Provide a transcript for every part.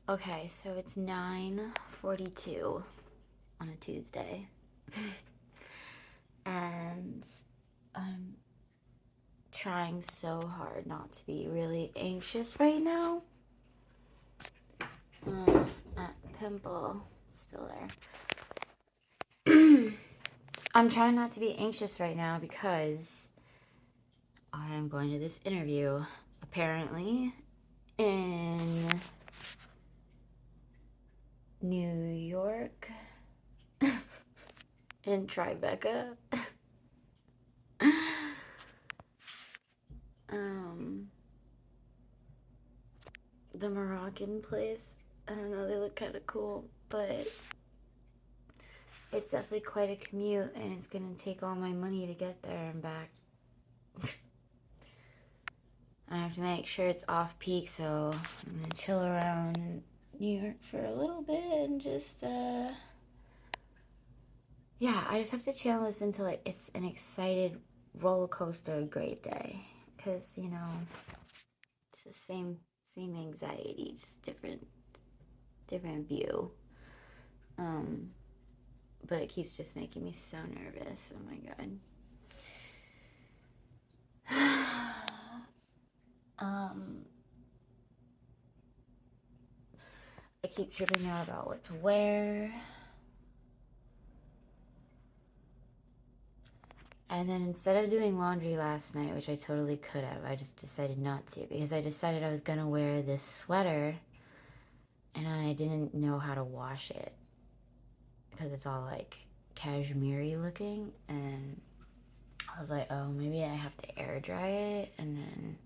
Okay, so it's 9:42 on a Tuesday. And I'm trying so hard not to be really anxious right now. That pimple still there. I'm trying not to be anxious right now because I am going to this interview, apparently, in New York, in Tribeca. um, the Moroccan place. I don't know, they look kind of cool, but it's definitely quite a commute, and it's gonna take all my money to get there and back. I have to make sure it's off peak, so I'm gonna chill around in New York for a little bit and just, yeah, I just have to channel this into like it's an excited roller coaster great day, because it's the same anxiety, just different view. Um, but it keeps just making me so nervous. Oh my god. um, I keep tripping out about what to wear. And then instead of doing laundry last night, which I totally could have, I just decided not to because I decided I was gonna wear this sweater and I didn't know how to wash it because it's all like cashmere looking, and I was like, oh, maybe I have to air dry it. And then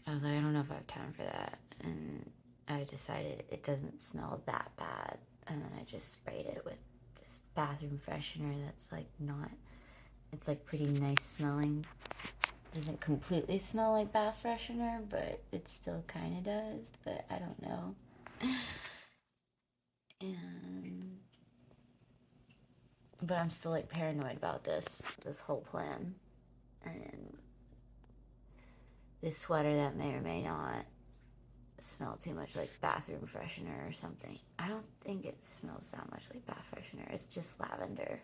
I was like, I don't know if I have time for that. And I decided it doesn't smell that bad, and then I just sprayed it with this bathroom freshener that's like not, it's like pretty nice smelling. Doesn't completely smell like bath freshener, but it still kind of does, but I don't know. And but I'm still like paranoid about this whole plan, and this sweater that may or may not smell too much like bathroom freshener or something. I don't think it smells that much like bath freshener. It's just lavender.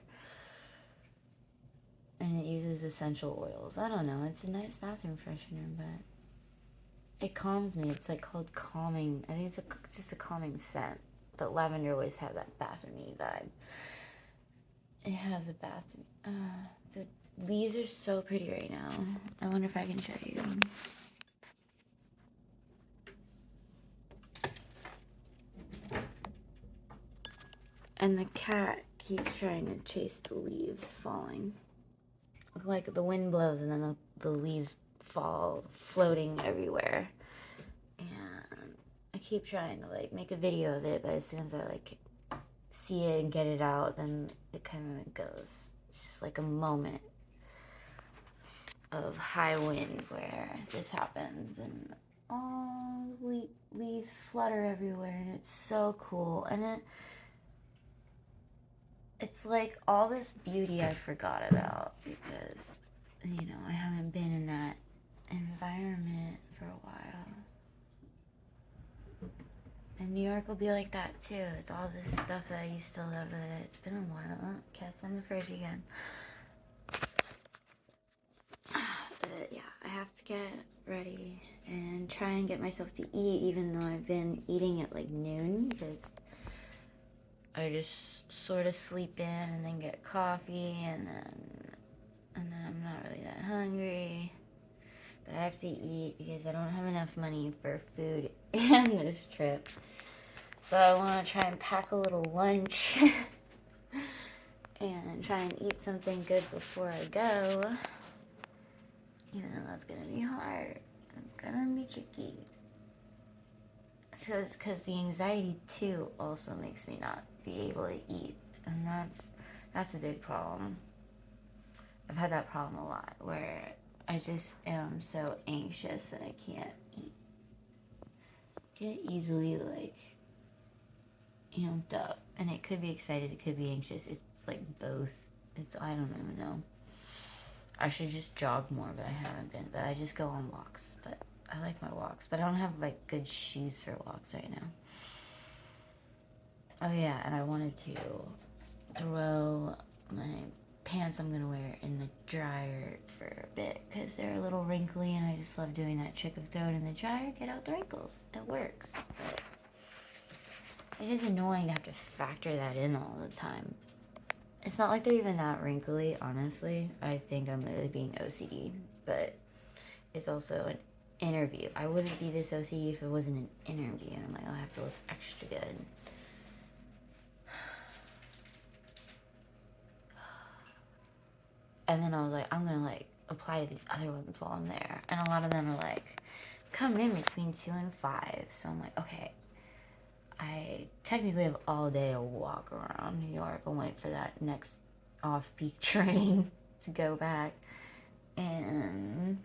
And it uses essential oils. I don't know. It's a nice bathroom freshener, but it calms me. It's like called calming. I think it's just a calming scent. But lavender always have that bathroomy vibe. It has a bathroom. The leaves are so pretty right now. I wonder if I can show you. And the cat keeps trying to chase the leaves falling. Like the wind blows and then the leaves fall floating everywhere. And I keep trying to like make a video of it, but as soon as I like see it and get it out, then it kind of goes. It's just like a moment of high wind where this happens, and all the leaves flutter everywhere, and it's so cool. And it's like all this beauty I forgot about because I haven't been in that environment for a while. And New York will be like that too. It's all this stuff that I used to love. It's been a while. Oh, cat's on the fridge again. But yeah, I have to get ready and try and get myself to eat, even though I've been eating at like noon because I just sort of sleep in and then get coffee, and then I'm not really that hungry. But I have to eat because I don't have enough money for food and this trip. So I want to try and pack a little lunch and try and eat something good before I go. Even though that's gonna be hard. It's gonna be tricky. Because the anxiety too also makes me not be able to eat. And that's a big problem. I've had that problem a lot where I just am so anxious that I can't eat. Get easily like amped up. And it could be excited, it could be anxious. It's like both. I don't even know. I should just jog more, but I haven't been. But I just go on walks. But I like my walks, but I don't have like good shoes for walks right now. Oh yeah, and I wanted to throw my pants I'm gonna wear in the dryer for a bit because they're a little wrinkly, and I just love doing that trick of throwing it in the dryer, get out the wrinkles. It works, but it is annoying to have to factor that in all the time. It's not like they're even that wrinkly, honestly. I think I'm literally being OCD, but it's also an interview. I wouldn't be this OCD if it wasn't an interview. And I'm like, I'll have to look extra good. And then I was like, I'm gonna like apply to these other ones while I'm there. And a lot of them are like, come in between 2 and 5. So I'm like, okay, I technically have all day to walk around New York and wait for that next off-peak train to go back. And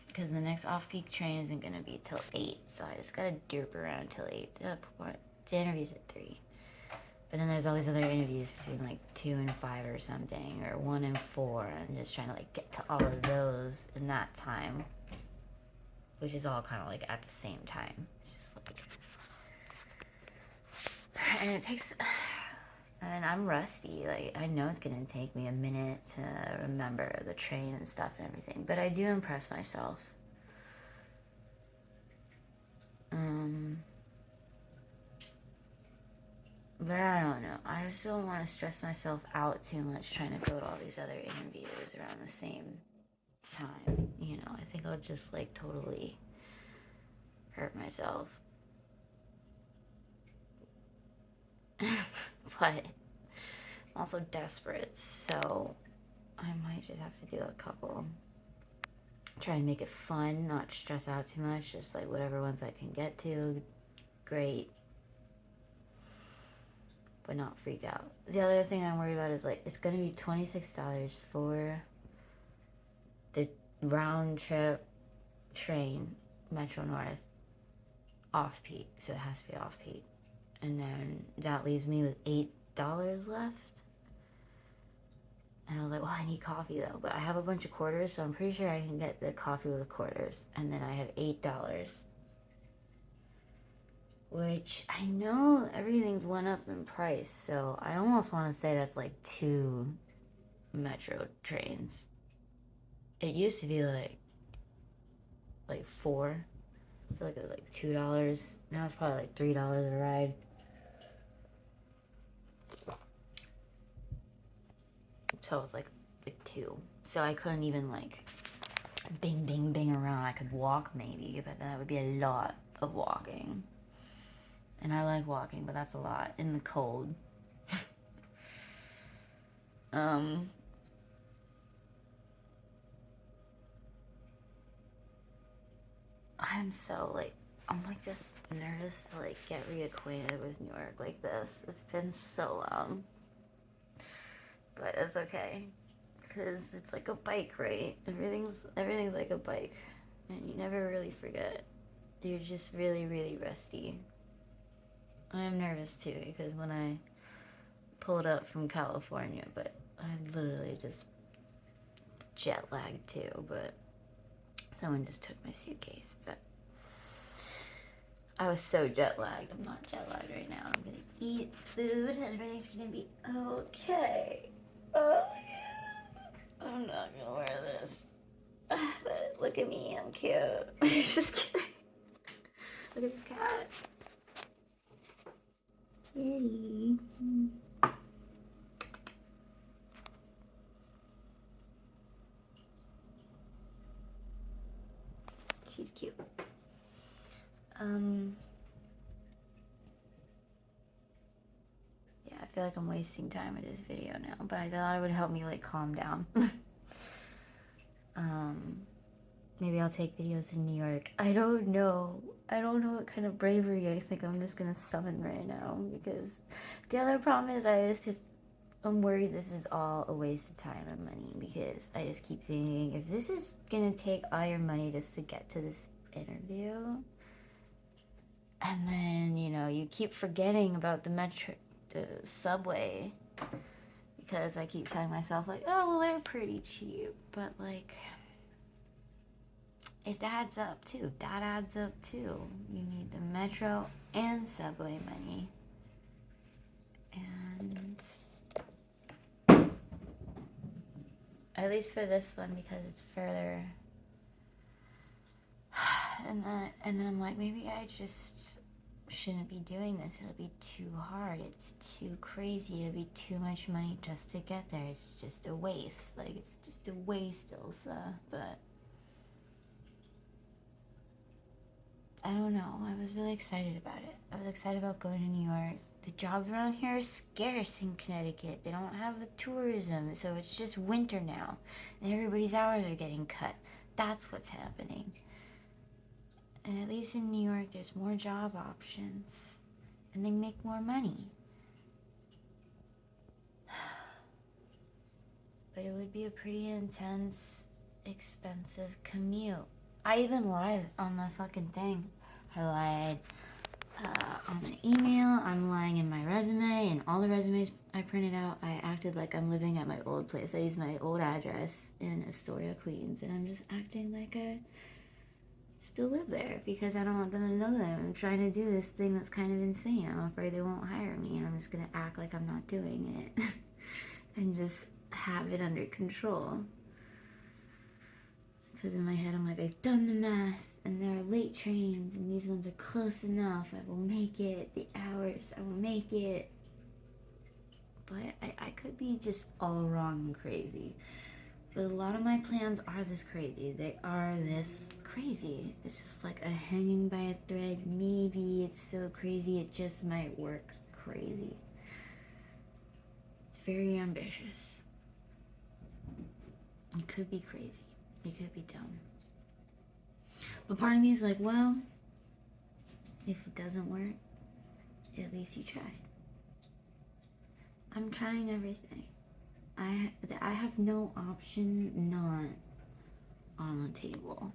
because the next off-peak train isn't gonna be till 8, so I just gotta derp around till 8. The interview's at 3. But then there's all these other interviews between like 2 and 5 or something, or 1 and 4. I'm just trying to like get to all of those in that time, which is all kind of like at the same time. It's just like, and it takes, and I'm rusty. Like I know it's gonna take me a minute to remember the train and stuff and everything, but I do impress myself. But I don't know. I just don't want to stress myself out too much trying to go to all these other interviews around the same time. You know, I think I'll just like totally hurt myself. But I'm also desperate, so I might just have to do a couple. Try and make it fun, not stress out too much, just like whatever ones I can get to, great. But not freak out. The other thing I'm worried about is like it's gonna be $26 for the round trip train, Metro North, off peak, so it has to be off peak, and then that leaves me with $8 left. And I was like, well, I need coffee though, but I have a bunch of quarters, so I'm pretty sure I can get the coffee with the quarters, and then I have $8. Which I know everything's went up in price, so I almost want to say that's like 2 metro trains. It used to be like 4. I feel like it was like $2. Now it's probably like $3 a ride. So it's like 2. So I couldn't even like bing bing bing around. I could walk maybe, but that would be a lot of walking. And I like walking, but that's a lot in the cold. I'm so like, I'm like just nervous to like get reacquainted with New York like this. It's been so long. But it's okay. Because it's like a bike, right? Everything's like a bike. And you never really forget. You're just really, really rusty. I'm nervous too, because when I pulled up from California, but I literally just jet lagged too, but someone just took my suitcase, but I was so jet lagged. I'm not jet lagged right now. I'm gonna eat food and everything's gonna be okay. Oh, I'm not gonna wear this. But look at me, I'm cute. Just kidding. Look at this cat. Kitty. She's cute. Yeah, I feel like I'm wasting time with this video now, but I thought it would help me like calm down. Maybe I'll take videos in New York. I don't know. I don't know what kind of bravery I think I'm just gonna summon right now, because the other problem is I'm worried this is all a waste of time and money, because I just keep thinking, if this is gonna take all your money just to get to this interview, and then, you know, you keep forgetting about the subway, because I keep telling myself like, oh, well, they're pretty cheap, but like, it adds up too. That adds up too. You need the metro and subway money. And at least for this one, because it's further. And then I'm like, maybe I just shouldn't be doing this. It'll be too hard. It's too crazy. It'll be too much money just to get there. It's just a waste. Like, it's just a waste, Ilsa. But I don't know. I was really excited about it. I was excited about going to New York. The jobs around here are scarce in Connecticut. They don't have the tourism, so it's just winter now. And everybody's hours are getting cut. That's what's happening. And at least in New York, there's more job options. And they make more money. But it would be a pretty intense, expensive commute. I even lied on the fucking thing. I lied on the email. I'm lying in my resume. And all the resumes I printed out, I acted like I'm living at my old place. I used my old address in Astoria, Queens. And I'm just acting like I still live there because I don't want them to know that I'm trying to do this thing that's kind of insane. I'm afraid they won't hire me, and I'm just gonna act like I'm not doing it and just have it under control. Because in my head I'm like, I've done the math, and there are late trains, and these ones are close enough. I will make it. The hours, I will make it. But I could be just all wrong and crazy. But a lot of my plans are this crazy. They are this crazy. It's just like a hanging by a thread. Maybe it's so crazy it just might work crazy. It's very ambitious. It could be crazy. It could be dumb. But part of me is like, well, if it doesn't work, at least you tried. I'm trying everything. I have no option not on the table.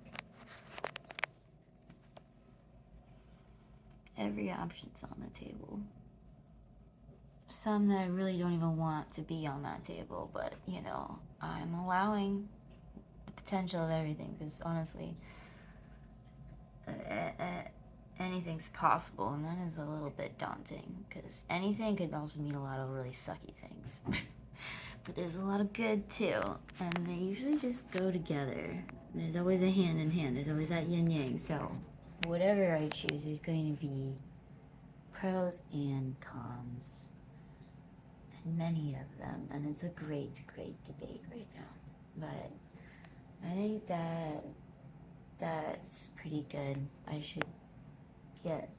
Every option's on the table. Some that I really don't even want to be on that table, but you know, I'm allowing the potential of everything because honestly, anything's possible, and that is a little bit daunting because anything could also mean a lot of really sucky things. But there's a lot of good too, and they usually just go together. There's always a hand in hand. There's always that yin yang. So whatever I choose, there's going to be pros and cons, and many of them. And it's a great, great debate right now. But I think that's pretty good. I should get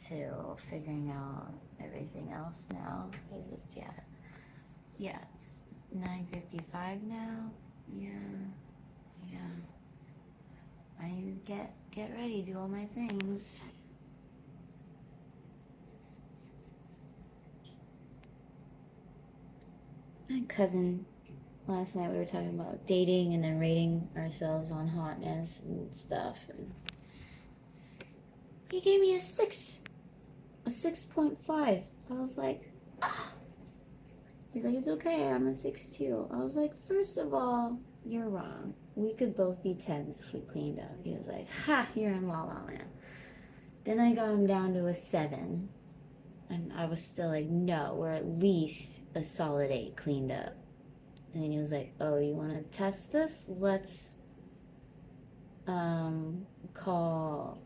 to figuring out everything else now because it's it's 9:55 now. Yeah. I need to get ready, do all my things. My cousin, last night we were talking about dating and then rating ourselves on hotness and stuff. And he gave me a 6.5. I was like, ah. He's like, it's okay, I'm a 6'2". I was like, first of all, you're wrong. We could both be 10s if we cleaned up. He was like, ha, you're in La La Land. Then I got him down to a 7. And I was still like, no, we're at least a solid 8 cleaned up. And then he was like, oh, you want to test this? Let's call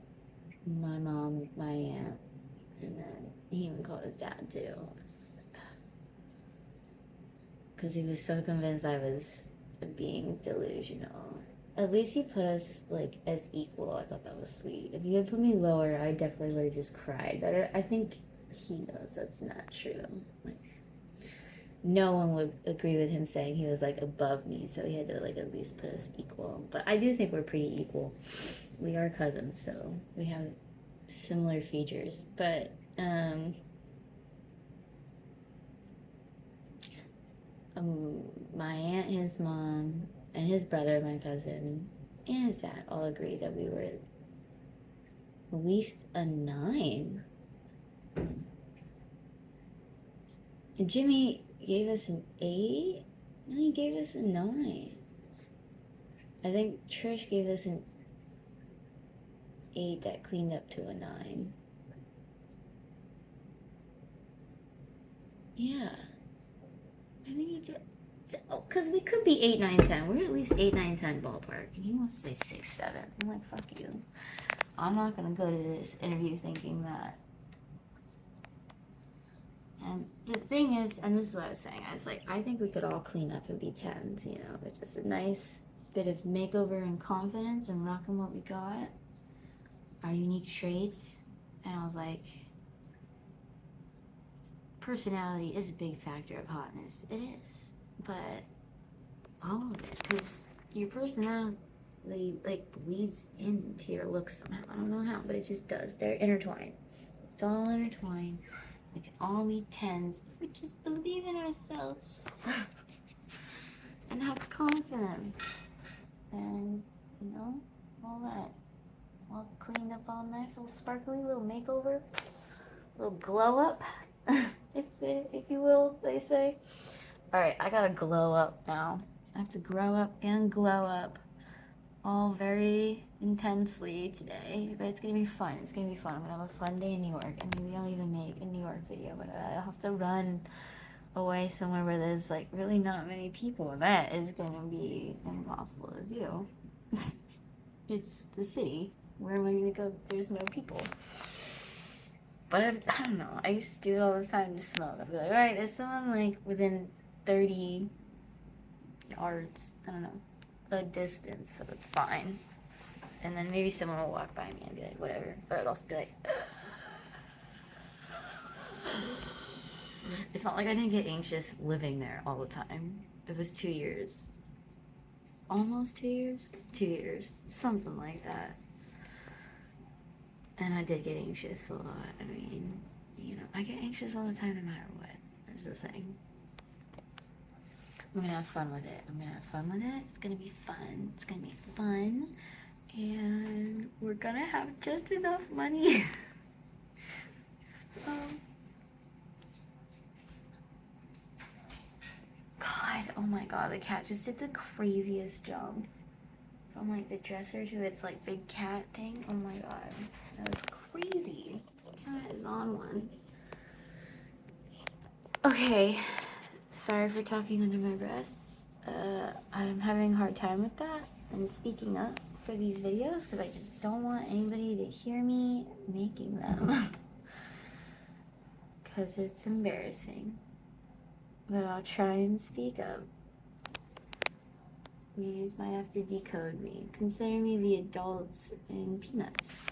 my mom, my aunt. And then he even called his dad too. Because he was so convinced I was being delusional. At least he put us like as equal. I thought that was sweet. If you had put me lower, I definitely would have just cried. But I think he knows that's not true. Like, no one would agree with him saying he was like above me, so he had to like at least put us equal. But I do think we're pretty equal. We are cousins, so we have similar features. But my aunt, his mom, and his brother, my cousin, and his dad all agreed that we were at least a 9. And Jimmy gave us an 8? No, he gave us a 9. I think Trish gave us an 8 that cleaned up to a 9. Yeah. I think he did. Because we could be 8, 9, 10. We're at least 8, 9, 10 ballpark. And he wants to say 6, 7. I'm like, fuck you. I'm not going to go to this interview thinking that. And the thing is, and this is what I was saying, I was like, I think we could all clean up and be 10s, you know, with just a nice bit of makeover and confidence and rocking what we got, our unique traits. And I was like, personality is a big factor of hotness. It is. But all of it, because your personality like bleeds into your looks somehow. I don't know how, but it just does. They're intertwined. It's all intertwined. We can all be 10s if we just believe in ourselves and have confidence and, you know, all that. All cleaned up, all nice, all sparkly, little makeover, little glow up, if you will, they say. All right, I gotta glow up now. I have to grow up and glow up all very intensely today, but it's gonna be fun. It's gonna be fun. I'm gonna have a fun day in New York, and maybe I'll even make a New York video, but I'll have to run away somewhere where there's like really not many people. That is gonna be impossible to do. It's the city. Where am I gonna go? There's no people. But I don't know. I used to do it all the time to smoke. I'd be like, all right, there's someone like within 30 yards. I don't know. A distance, so it's fine. And then maybe someone will walk by me and be like, whatever. But I'd also be like, it's not like I didn't get anxious living there all the time. It was 2 years. Almost 2 years? 2 years. Something like that. And I did get anxious a lot. I mean, you know, I get anxious all the time no matter what. That's the thing. I'm gonna have fun with it. I'm gonna have fun with it. It's gonna be fun. It's gonna be fun. And we're gonna have just enough money. God, oh my god, the cat just did the craziest jump. From like the dresser to its like big cat thing. Oh my god, that was crazy. This cat is on one. Okay, sorry for talking under my breath. I'm having a hard time with that and speaking up for these videos because I just don't want anybody to hear me making them. Because it's embarrassing. But I'll try and speak up. You just might have to decode me. Consider me the adults in Peanuts.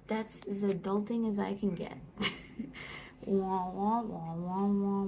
That's as adulting as I can get. Wah, wah, wah, wah, wah,